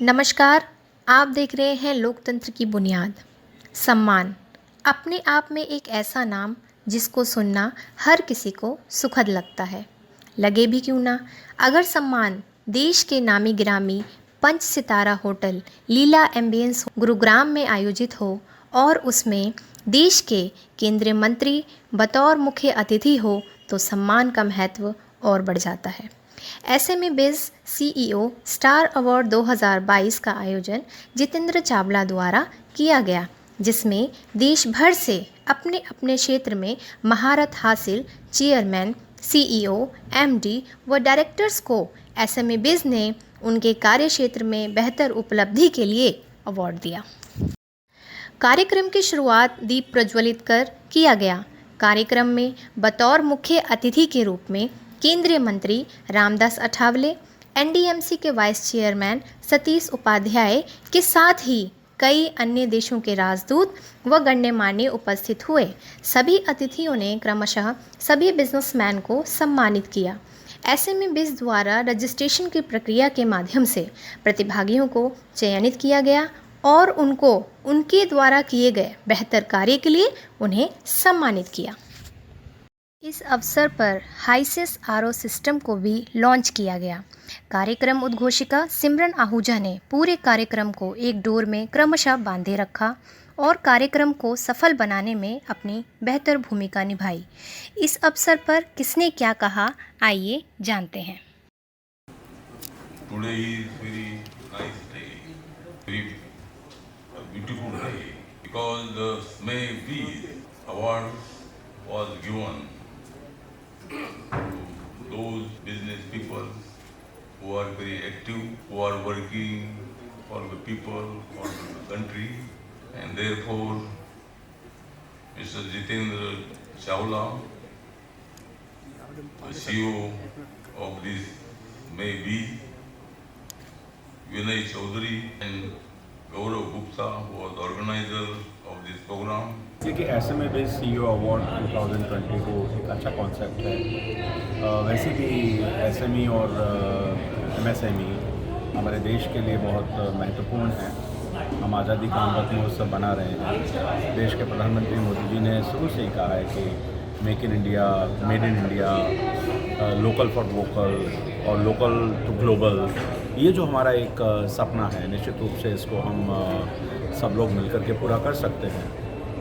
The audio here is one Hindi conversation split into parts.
नमस्कार। आप देख रहे हैं लोकतंत्र की बुनियाद। सम्मान अपने आप में एक ऐसा नाम जिसको सुनना हर किसी को सुखद लगता है, लगे भी क्यों ना। अगर सम्मान देश के नामी गिरामी पंच सितारा होटल लीला एम्बियंस गुरुग्राम में आयोजित हो और उसमें देश के केंद्रीय मंत्री बतौर मुख्य अतिथि हो तो सम्मान का महत्व और बढ़ जाता है। ऐसे में बिज़ सीईओ स्टार अवार्ड 2022 का आयोजन जितेंद्र चावला द्वारा किया गया, जिसमें देश भर से अपने अपने क्षेत्र में महारत हासिल चेयरमैन, सीईओ, एमडी व डायरेक्टर्स को एसएमई बिज़ ने उनके कार्य क्षेत्र में बेहतर उपलब्धि के लिए अवार्ड दिया। कार्यक्रम की शुरुआत दीप प्रज्वलित कर किया गया। कार्यक्रम में बतौर मुख्य अतिथि के रूप में केंद्रीय मंत्री रामदास अठावले, एनडीएमसी के वाइस चेयरमैन सतीश उपाध्याय के साथ ही कई अन्य देशों के राजदूत व गण्यमान्य उपस्थित हुए। सभी अतिथियों ने क्रमशः सभी बिजनेसमैन को सम्मानित किया। एसएमई बिज़ द्वारा रजिस्ट्रेशन की प्रक्रिया के माध्यम से प्रतिभागियों को चयनित किया गया और उनको उनके द्वारा किए गए बेहतर कार्य के लिए उन्हें सम्मानित किया। इस अवसर पर हाइसिस आरओ सिस्टम को भी लॉन्च किया गया। कार्यक्रम उद्घोषिका सिमरन आहूजा ने पूरे कार्यक्रम को एक डोर में क्रमशः बांधे रखा और कार्यक्रम को सफल बनाने में अपनी बेहतर भूमिका निभाई। इस अवसर पर किसने क्या कहा, आइए जानते हैं। Today is very nice day, very beautiful day, because the May Peace Award was given to those business people who are very active, who are working for the people, for the country, and therefore Mr. Jitendra Chawla, the CEO of this May Peace, Vinay Chaudhary and Gaurav Gupta, who was the organizer of this program. कि एसएमई बिज़ सीईओ अवार्ड 2022 एक अच्छा कॉन्सेप्ट है। वैसे भी एसएमई और एमएसएमई हमारे देश के लिए बहुत महत्वपूर्ण है। हम आज़ादी का अमृत महोत्सव बना रहे हैं। देश के प्रधानमंत्री मोदी जी ने शुरू से ही कहा है कि make in India, made in India, local for vocal और लोकल टू ग्लोबल, ये जो हमारा एक सपना है, निश्चित रूप से इसको हम सब लोग मिलकर के पूरा कर सकते हैं।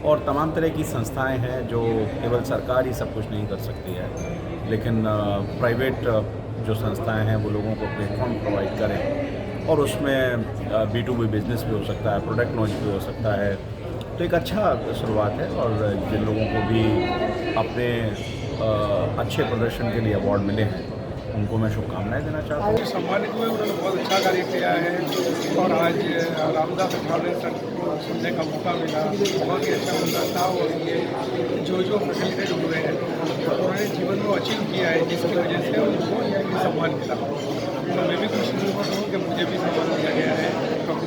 और तमाम तरह की संस्थाएं हैं जो केवल सरकार ही सब कुछ नहीं कर सकती है, लेकिन प्राइवेट जो संस्थाएं हैं वो लोगों को प्लेटफॉर्म प्रोवाइड करें और उसमें B2B बिज़नेस भी हो सकता है, प्रोडक्ट लॉन्च भी हो सकता है। तो एक अच्छा शुरुआत है और जिन लोगों को भी अपने अच्छे प्रदर्शन के लिए अवार्ड मिले हैं उनको मैं शुभकामनाएं देना चाहता हूँ। सम्मानित हुए, उन्होंने बहुत अच्छा कार्य किया है और आज रामदास अठावले सर को सुनने का मौका मिला, बहुत ही अच्छा उनका था। और ये जो फैसिलिटेट हुए हैं उन्होंने जीवन में अचीव किया है, जिसकी वजह से उनको ये सम्मान मिला। तो मैं भी खुश हूँ कि मुझे भी सम्मान दिया गया है,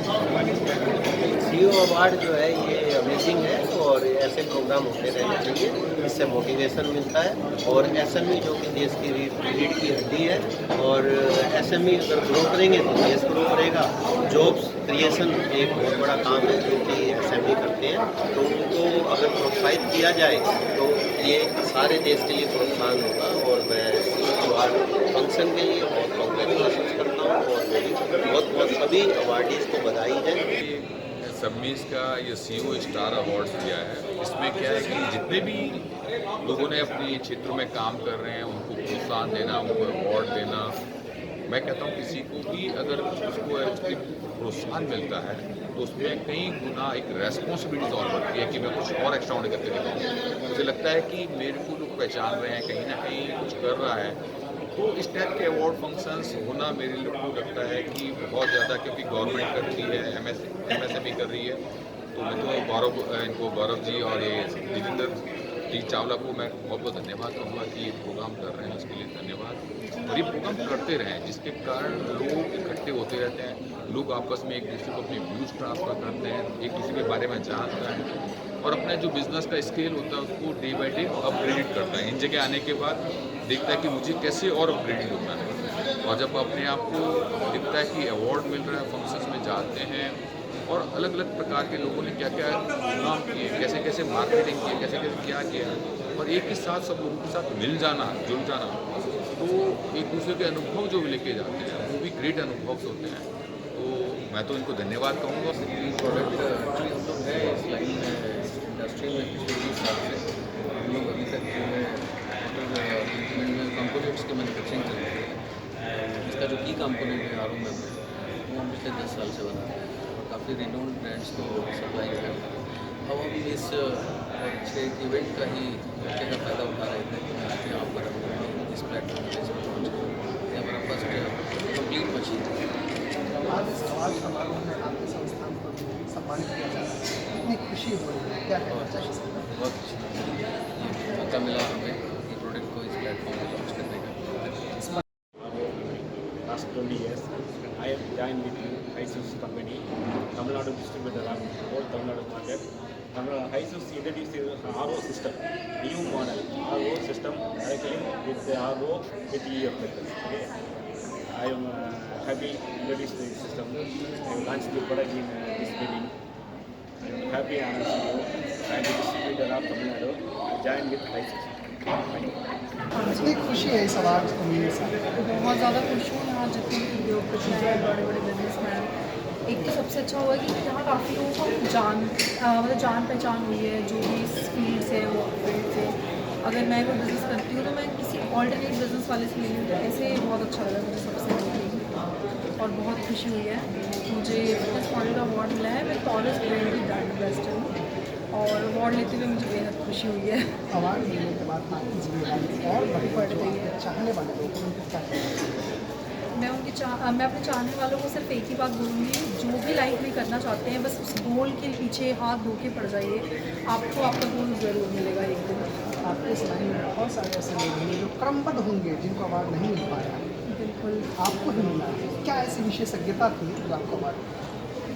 सम्मानित किया गया है। सीईओ अवार्ड जो है ये अमेजिंग है और ऐसे प्रोग्राम होते रहने चाहिए, इससे मोटिवेशन मिलता है। और एसएमई जो कि देश की रीढ़ की हड्डी है और एसएमई अगर ग्रो करेंगे तो देश ग्रो करेगा। जॉब्स क्रिएशन एक बहुत बड़ा काम है जो कि एसएमई करते हैं, तो उनको अगर प्रोत्साहित किया जाए तो ये सारे देश के लिए प्रोत्साहन होगा। और मैं इस अवार्ड फंक्शन के लिए बहुत कॉन्ग्रेचुलेशन करता हूँ और बहुत सभी अवार्डीज़ को बधाई है। सबमीज का ये सीईओ स्टार अवार्ड्स दिया है। इसमें क्या है कि जितने भी लोगों ने अपने क्षेत्र में काम कर रहे हैं उनको प्रोत्साहन देना, उनको अवार्ड देना। मैं कहता हूँ किसी को भी अगर उसको प्रोत्साहन मिलता है तो उसमें कई गुना एक रेस्पॉन्सिबिलिटी और बढ़ती है कि मैं कुछ और एक्स्ट्रा करके दिखाऊँ। मुझे लगता है कि मेरे को लोग पहचान रहे हैं, कहीं ना कहीं कुछ कर रहा है, तो इस टाइप के अवार्ड फंक्शंस होना मेरे लोग को लगता है कि बहुत ज़्यादा, क्योंकि गवर्नमेंट करती है, एमएसएमई कर रही है। तो मैं तो गौरव जी और ये जितेंद्र जी चावला को मैं बहुत बहुत धन्यवाद कहूँगा कि ये प्रोग्राम कर रहे हैं, उसके लिए धन्यवाद। और ये प्रोग्राम करते रहें जिसके कारण लोग इकट्ठे होते रहते हैं, लोग आपस में एक दूसरे को अपने व्यूज़ ट्रांसफ़र करते हैं, एक दूसरे के बारे में जानते हैं और अपना जो बिज़नेस का स्केल होता है उसको डे बाई डे अपग्रेडेड करता है। इन जगह आने के बाद देखता है कि मुझे कैसे और अपग्रेडेड होना है। और जब अपने आप को दिखता है कि अवार्ड मिल रहा है, फंक्शंस में जाते हैं और अलग अलग प्रकार के लोगों ने क्या क्या काम किए, कैसे कैसे मार्केटिंग की, कैसे कैसे क्या किया, और एक ही साथ सब लोगों के साथ मिल जाना, जुड़ जाना, तो एक दूसरे के अनुभव जो लेके जाते हैं वो भी ग्रेट अनुभव होते हैं। तो मैं तो इनको धन्यवाद कहूँगा। प्रोडक्ट एक्चुअली हम लोग है इस लाइन में इंडस्ट्री में पिछले 20 साल से हम लोग अभी तक जो है कंपोनेंट्स की मैन्युफैक्चरिंग चल रही है। इसका जो की कंपोनेंट है आर ओ में वो हम पिछले 10 साल से बना रहे हैं और काफ़ी रिनोन्ड ब्रांड्स को सप्लाई कर रहे हैं। अब हम इस अच्छे इवेंट का ही मौके का फ़ायदा उठा रहे थे कि आज यहाँ पर हम इस प्लेटफॉर्म पर इसमें लॉन्च करें। ये हमारा फर्स्ट कंप्लीट मशीन है। आज समाज समारोह में आपके संस्थान को सम्मानित किया जा रहा है, इतनी खुशी हो रही है, क्या कहना चाहिए? बहुत खुशी ये मौका मिला हमें ये प्रोडक्ट को इस प्लेटफॉर्म पर लॉन्च करने का। Last 20 years, I have joined with HiSys company, Tamil Nadu distributor of whole Tamil Nadu market. HiSys introduced RO system, new model RO system directly with the RO with EF methods. Okay. I am happy to introduce the system. I launched the product in this meeting. I am happy and I am the distributor of Tamil Nadu. I joined with HiSys. कितनी खुशी है इस अवार्ड को मिलने से? बहुत ज़्यादा खुश हूँ। यहाँ जितने भी उद्योगपति हैं, बड़े बड़े बिजनेसमैन, एक तो सबसे अच्छा हुआ कि यहाँ काफ़ी लोगों को मतलब जान पहचान हुई है जो भी इस फील्ड से वो फील्ड से। अगर मैं कोई बिज़नेस करती हूँ तो मैं किसी ऑल्टरनेट बिज़नेस वाले से ले लूँ, तो ऐसे बहुत अच्छा लगा मुझे सबसे, और बहुत खुशी हुई है। मुझे फिटनेस मॉडल का अवार्ड मिला है। मैं टॉलेस्ट ब्रांड की ब्रांड एम्बेसडर हूँ और अवार्ड लेते हुए मुझे बेहद खुशी हुई है। अवार्ड मिलने के बाद आपकी जिम्मेदारी और बढ़ गई है। चाहने वाले लोग उनको क्या कहना? मैं अपने चाहने वालों को सिर्फ एक ही बात बोलूँगी, जो भी लाइफ में करना चाहते हैं बस उस गोल के पीछे हाथ धो के पड़ जाइए, आपको आपका गोल ज़रूर मिलेगा एक दिन। आपके इस लाइन में बहुत सारे ऐसे लोग होंगे जो क्रमबद्ध होंगे जिनको अवार्ड नहीं मिल पाया, बिल्कुल आपको ही मिला है। क्या ऐसी विशेषज्ञता थी जो आपको अवार्ड?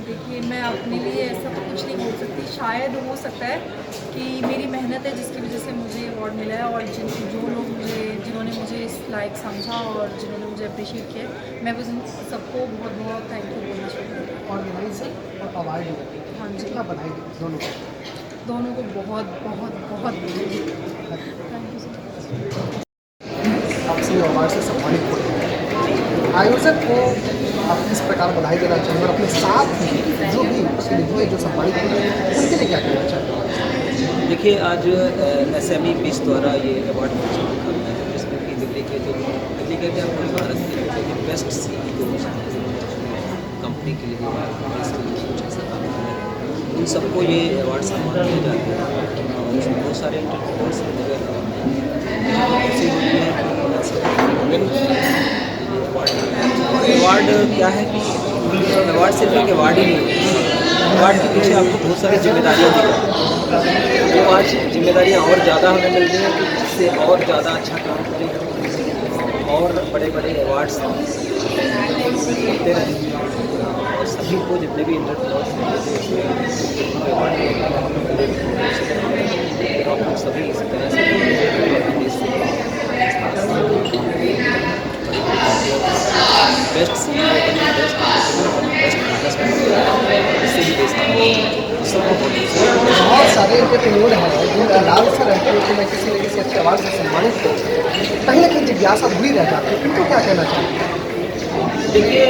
देखिए, मैं अपने लिए ऐसा तो कुछ नहीं बोल सकती। शायद हो सकता है कि मेरी मेहनत है जिसकी वजह से मुझे अवार्ड मिला है, और जो लोग जिन्होंने मुझे इस लायक समझा और जिन्होंने मुझे अप्रिशिएट किया, मैं बस उन सबको बहुत बहुत थैंक यू बोलना चाहती हूँ। ऑर्गेनाइजर और अवार्ड, हाँ जी, कितना बधाई दोनों को बहुत बहुत बहुत थैंक यू सो मच। आपसे अवार्ड से सम्मानित हो आयोजक को आप इस प्रकार बधाई देना चाहिए और अपने साथ ही जो भी उसके लिए जो सम्मानित हुए उनके लिए क्या कहना चाहिए? देखिए, आज SME बीस द्वारा ये अवार्ड फंक्शन रखा गया है जिसमें कि दिल्ली के जो पूरे भारत के जो बेस्ट CEO कंपनी के लिए देश के लिए कुछ ऐसा काम किया है, उन सबको ये अवार्ड सम्मान दिए जाते हैं। और इसमें बहुत सारे एंटरप्रेन्योर्स अवार्ड क्या है कि अवार्ड सिर्फ एक अवार्ड ही नहीं है, अवार्ड के पीछे आपको बहुत सारी जिम्मेदारियाँ दी जाती हैं। तो आज जिम्मेदारियाँ और ज़्यादा हमें मिल रही हैं कि जिससे और ज़्यादा अच्छा काम करें और बड़े बड़े अवार्ड्स मिलते रहें, और सभी को जितने भी एंटरप्रेन्योर्स हम सभी इस तरह से बेस्ट CEO बने, बेस्ट इससे भी बहुत सारे एंटरप्रेन्योर हैं जिनकी लालसा रहती है कि मैं किसी न किसी अच्छे अवार्ड से सम्मानित हूँ, कहीं ना कहीं जिज्ञासा अधूरी रह जाती है, उनको क्या कहना चाहिए? देखिए,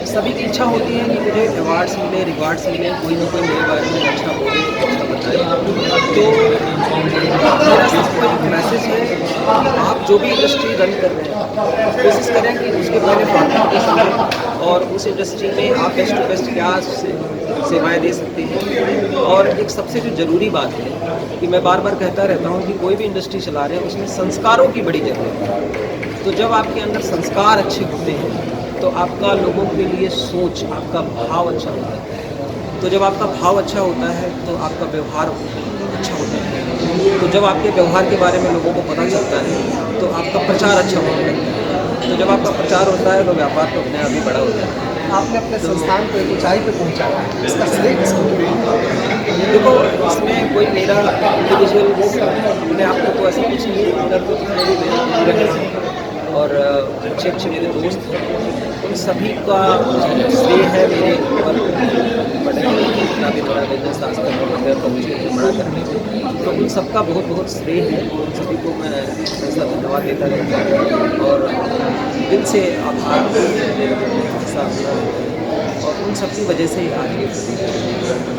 सभी की इच्छा होती है कि मुझे अवार्ड्स मिले, रिवार्ड्स मिले, कोई ना कोई मेरे बारे में अच्छा बोले, अच्छा बताए। तो मेरा सबको एक मैसेज है कि आप जो भी इंडस्ट्री रन कर रहे हैं, कोशिश करें कि उसके पहले प्रॉफिट को समझें और उस इंडस्ट्री में आप बेस्ट टू बेस्ट क्या सेवाएं दे सकते हैं। और एक सबसे जो ज़रूरी बात है कि मैं बार बार कहता रहता हूँ कि कोई भी इंडस्ट्री चला रहे हैं उसमें संस्कारों की बड़ी ज़रूरत है। तो जब आपके अंदर संस्कार अच्छे होते हैं तो आपका लोगों के लिए सोच, आपका भाव अच्छा होता है। तो जब आपका भाव अच्छा होता है तो आपका व्यवहार अच्छा होता है। तो जब आपके व्यवहार के बारे में लोगों को पता चलता है तो आपका प्रचार अच्छा होने लगता है। तो जब आपका प्रचार होता है तो व्यापार तो अपने आप ही बड़ा होता है। आपने अपने संस्थान को एक ऊंचाई पर पहुंचाया है, इसका श्रेय देखो, इसमें कोई मेरा इंडिविजुअल अपने आप को तो ऐसा कुछ नहीं है, अगर तो मेरी और अच्छे अच्छे मेरे दोस्त हैं, उन सभी का श्रेय है मेरे ऊपर बढ़ने में, जितना भी बड़ा बिजनेस आज तक मुझे बड़ा करने में, तो उन सबका बहुत बहुत श्रेय है। उन सभी को मैं ऐसा धन्यवाद देता रहता हूँ और दिल से आभार साथ, और उन सब की वजह से आज ये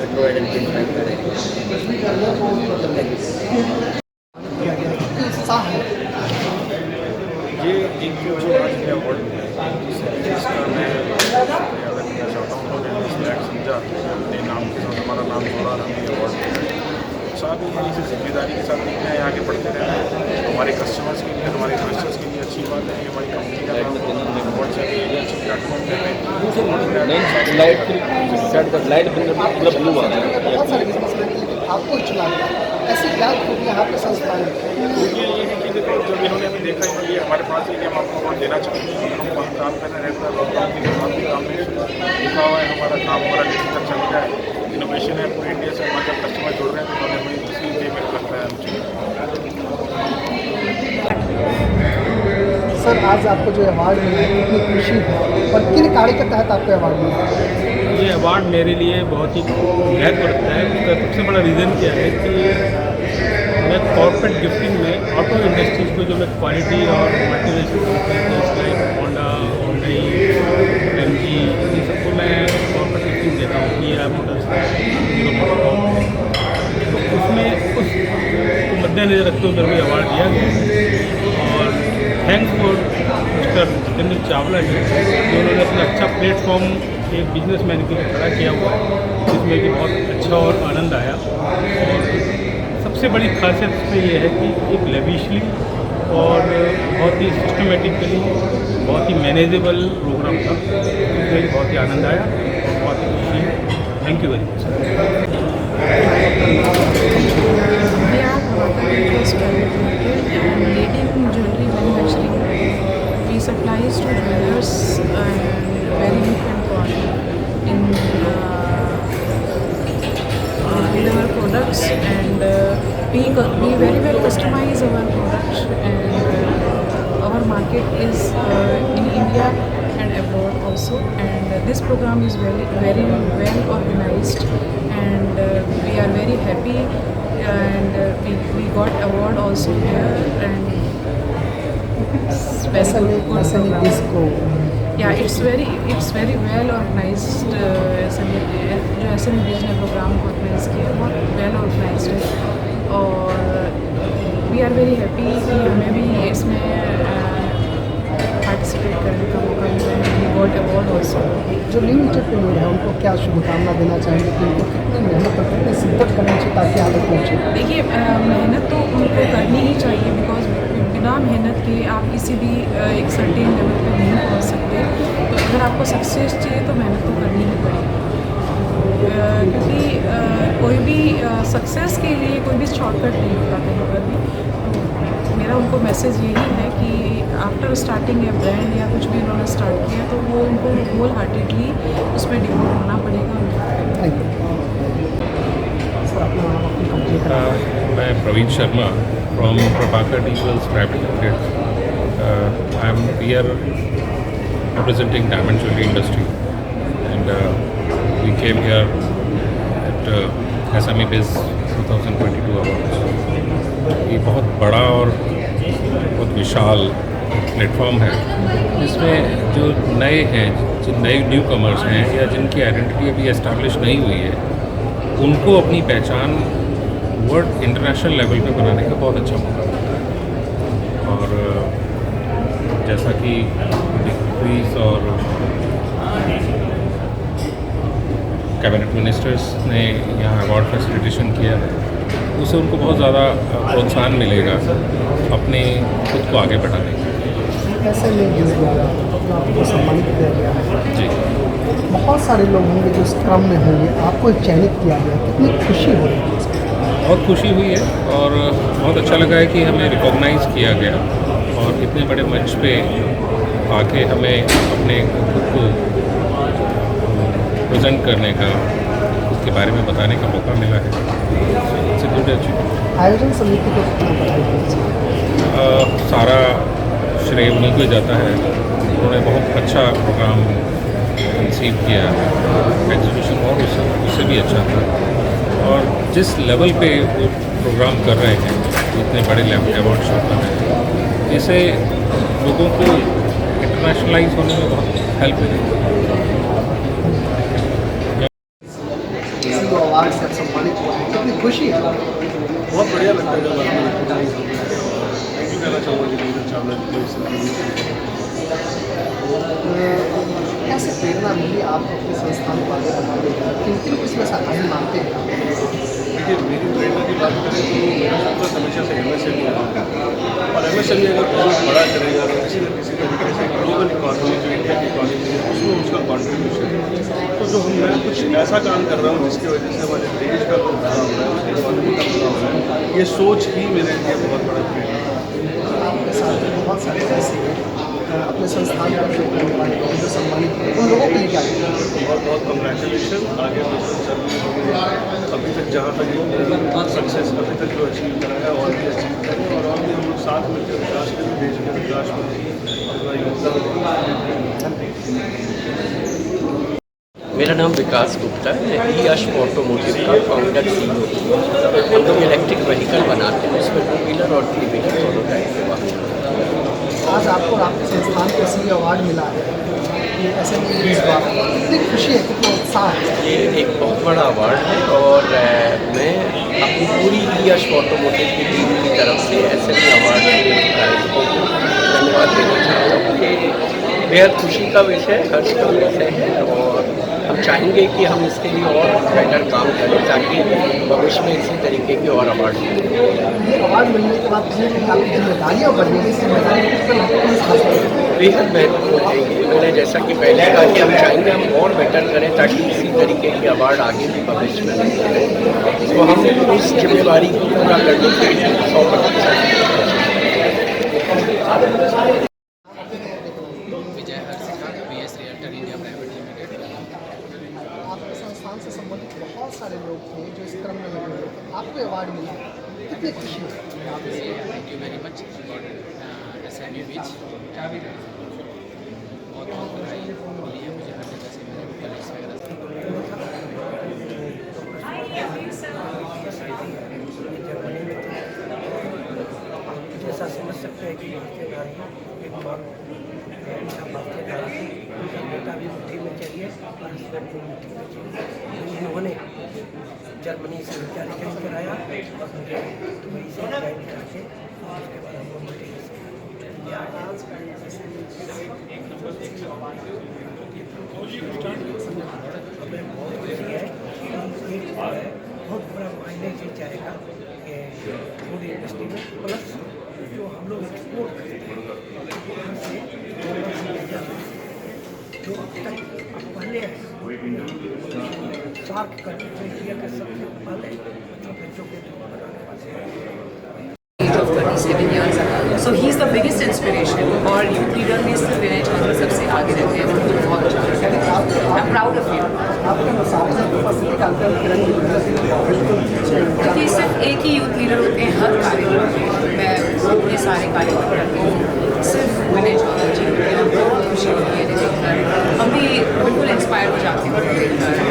मेट्रो आइडेंटिटी फैक्टर है। उत्साह है ये एक जो आज के अवार्ड जिसका मैं शुक्रिया अदा करना चाहता हूँ, उन्होंने इस लायक समझा अपने नाम के साथ हमारा नाम जोड़ा, हमें ये अवार्ड दिया। उत्साह भी है, इसे जिम्मेदारी के साथ देखना है, आगे बढ़ते रहना है। हमारे कस्टमर्स के लिए, हमारे इन्वेस्टर्स के लिए अच्छी बात है कि हमारी कंपनी का नाम अवार्ड से अच्छे प्लेटफॉर्म पे है। बहुत सारे बिजनेसमैन आपको चुना गया, ऐसी क्या खूबियाँ आपके संस्थान में? ये है कि देखो, जब इन्होंने हमें देखा, इन्होंने हमारे पास है कि हम आपको अवार्ड देना चाहते हैं, हम वहाँ काम करना रहता है, लॉकडाउन के बाद भी काम में लिखा हुआ है, हमारा काम हमारा डिजिटल चल रहा है, इनोवेशन है पूरे इंडिया से, हमारे जब कस्टमर जुड़ रहे हैं तो हमें इसलिए मेरे लगता है मुझे। सर, आज आपको जो अवार्ड मिला है कितनी खुशी है और किन कार्य के तहत आपको अवार्ड मिला है? ये अवार्ड मेरे लिए बहुत ही महत्व रखता है। उसका सबसे बड़ा रीज़न क्या है कि मैं कॉर्पोरेट गिफ्टिंग में ऑटो इंडस्ट्रीज़ को जो मैं क्वालिटी और motivation like Honda, Hyundai, MG, इन सबको मैं कॉर्पोरेट गिफ्टिंग देता हूँ, किया मोटर्स, हीरो मोटरकॉप। तो उसमें उसको मद्देनजर रखते हुए मेरे को अवार्ड दिया गया है। और thanks for mister Jitendra Chawla ji, उन्होंने अपना अच्छा प्लेटफॉर्म एक बिजनेसमैन के लिए खड़ा किया हुआ है, जिसमें कि बहुत अच्छा और आनंद आया। और सबसे बड़ी खासियत इसमें यह है कि एक लेविशली और बहुत ही सिस्टमेटिकली, बहुत ही मैनेजेबल प्रोग्राम था, जिसमें बहुत ही आनंद आया और बहुत ही खुशी। Thank you very much. Jewelry manufacturing. We supplies to jewelers and very different quality in our products, and we very well customize our products, and our market is in India and abroad also, and this program is very well organized, and we are very happy, and we got award also here, and special disco yeah, it's very well organized. जो SME बीज ने प्रोग्राम ऑर्गेनाइज किया बहुत वेल ऑर्गेनाइज्ड है, और वी आर वेरी हैप्पी कि हमें भी इसमें पार्टिसिपेट करने का मौका मिला है। We got award also. जो न्यू एंटरप्रेन्योर है उनको क्या शुभकामना देना चाहेंगे कि उनको कितनी मेहनत और कितनी शिद्दत करनी चाहिए ताकि आगे पहुँचे? देखिए, मेहनत तो उनको करनी ही चाहिए, बिकॉज बिना मेहनत के आप किसी भी एक सर्टेन लेवल पर नहीं पहुंच सकते। तो अगर आपको सक्सेस चाहिए तो मेहनत तो करनी ही पड़ेगी, क्योंकि कोई भी सक्सेस के लिए कोई भी शॉर्टकट नहीं होता कहीं पर भी। तो मेरा उनको मैसेज यही है कि आफ्टर स्टार्टिंग ए ब्रांड या कुछ भी उन्होंने स्टार्ट किया तो वो उनको होल हार्टेडली उसमें डिवोट होना पड़ेगा। मैं Praveen Sharma from Prabhakar Diesels Private Limited. I'm here representing diamond jewelry industry, and we came here at SME Biz 2022 Awards. ये बहुत बड़ा और बहुत विशाल प्लेटफॉर्म है, जिसमें जो नए हैं, जो नए न्यू कमर्स हैं या जिनकी आइडेंटिटी अभी एस्टैब्लिश नहीं हुई है, उनको अपनी पहचान वर्ल्ड इंटरनेशनल लेवल पे बनाने का बहुत अच्छा मौका है। और जैसा कि डिक्रीज और कैबिनेट मिनिस्टर्स ने यहाँ अवार्ड फैसिलिटेशन किया है, उससे उनको बहुत ज़्यादा प्रोत्साहन मिलेगा अपने खुद को आगे बढ़ाने का। ऐसे में आपको सम्मानित किया गया है जी, बहुत सारे लोग होंगे जो इस क्रम में होंगे, आपको चयनित किया गया, कितनी खुशी हो रही है? बहुत खुशी हुई है और बहुत अच्छा लगा है कि हमें रिकॉग्नाइज़ किया गया और इतने बड़े मंच पे आके हमें अपने खुद को प्रेजेंट करने का, उसके बारे में बताने का मौका मिला है। It's good achievement. आयोजन समिति को कितना बधाई देना चाहिए? सारा श्रेय उन्हीं को जाता है। उन्होंने बहुत अच्छा प्रोग्राम कंसीव किया, एग्जीबिशन और उससे भी अच्छा था। और जिस लेवल पे वो प्रोग्राम कर रहे हैं, इतने बड़े लेवल अवार्ड शो कर रहे हैं, इससे लोगों को इंटरनेशनलाइज होने में बहुत हेल्प मिलेगी। अवार्ड से सम्मानित हुआ है, कितनी खुशी है। बहुत बढ़िया लगता है जब थैंक यू कहना चाहूँगा जी नीरज चावला जी को इस कैसे प्रेरणा मिली आपको अपने संस्थान को आगे बढ़ाने की, किन किन को इसमें सराहनीय मानते हैं? देखिए, मेरी प्रेरणा की बात करें तो मेरा फोकस हमेशा से MSME रहा और MSME अगर बहुत बड़ा करेगा तो किसी न किसी तरीके से ग्लोबल इकॉनमी जो इंडिया की इकॉनमी है उसमें उसका कॉन्ट्रीब्यूशन है। तो जो मैं कुछ ऐसा काम कर रहा हूँ जिसकी वजह से हमारे देश का जो भला हो रहा है, उसकी इकॉनमी का भला हो रहा है, ये सोच ही मेरे लिए बहुत बड़ा प्रेरणा है। आपके साथ बहुत सारे ऐसे अपने संस्थान पर जो सम्मानित हुए उन लोगों के लिए क्या कहेंगे? बहुत बहुत कंग्रेचुलेशन। आगे सर अभी तक जहाँ तक सक्सेस अभी तक जो अचीव करा है और भी अचीव करें और भी हम लोग साथ मिलकर विकास करें, देश के विकास में अपना योगदान दें। मेरा नाम विकास गुप्ता है, मैं ई-यश ऑटोमोटिव का फाउंडर CEO। हम लोग इलेक्ट्रिक व्हीकल बनाते हैं, उसमें 2 व्हीलर और 3 व्हीलर दोनों टाइप के वाहन। आज आपको और आपके संस्थान को CEO अवार्ड मिला है, ये SME कितनी खुशी है, कितना उत्साह है। ये एक बहुत बड़ा अवार्ड है और मैं अपनी पूरी ई-यश ऑटोमोटिव की टीम की तरफ से SME अवार्ड को धन्यवाद देना चाहता हूँ। ये बेहद खुशी का विषय, हर्ष का विषय है और हम चाहेंगे कि हम इसके लिए और बेटर काम करें ताकि भविष्य में इसी तरीके के और अवार्ड मिलें। ये अवार्ड मिलने के बाद आपकी जिम्मेदारियाँ बढ़ेंगी, जिम्मेदारी बेहद महत्वपूर्ण है ये। मैंने जैसा कि पहले कहा कि हम चाहेंगे हम और बेटर करें ताकि इसी तरीके के अवार्ड आगे भी भविष्य में मिलते रहें। तो हम उस जिम्मेदारी को पूरा करने के लिए 100% आपके संस्थान से संबंधित बहुत सारे लोग थे जो इस क्रम में लगे हुए थे, आपको अवार्ड मिला, कितनी खुशी है। Thank you very much for SME बीच बहुत बहुत बधाई मिली है मुझे हर जगह से, मेरे कलीग्स वगैरह जैसा समझ सकते हैं कि एक माँ उनका बेटा भी मुट्ठी में चाहिए और हस्बैंड भी मुट्ठी में चाहिए। उन्होंने जर्मनी से विद्यालय ज्वाइन कराया और मुझे दुबई से ज्वाइन करा के उसके बाद हम लोग हमें बहुत खुशी है कि एक बहुत बड़ा माइलेज जाएगा फूड इंडस्ट्री में, प्लस जो हम लोग एक्सपोर्ट करते हैं से जो अब तक पहले सार्क कंट्री में इंडिया के सबसे पहले बच्चों के दूध बनाने वाले of 37 years. So he's the biggest inspiration. और यूथ लीडर में सिर्फ विनय चौधरी सबसे आगे रहते हैं, तो मुझे बहुत अच्छा लगता है। I'm proud of you. देखिए, सिर्फ एक ही यूथ लीडर होते हैं हर कार्यक्रम में, मैं अपने सारे कार्यक्रम करती हूँ, सिर्फ विनय चौधरी जी होते हैं और बहुत खुशी होती है देखकर। हम भी बिल्कुल इंस्पायर हो जाते हैं देखकर।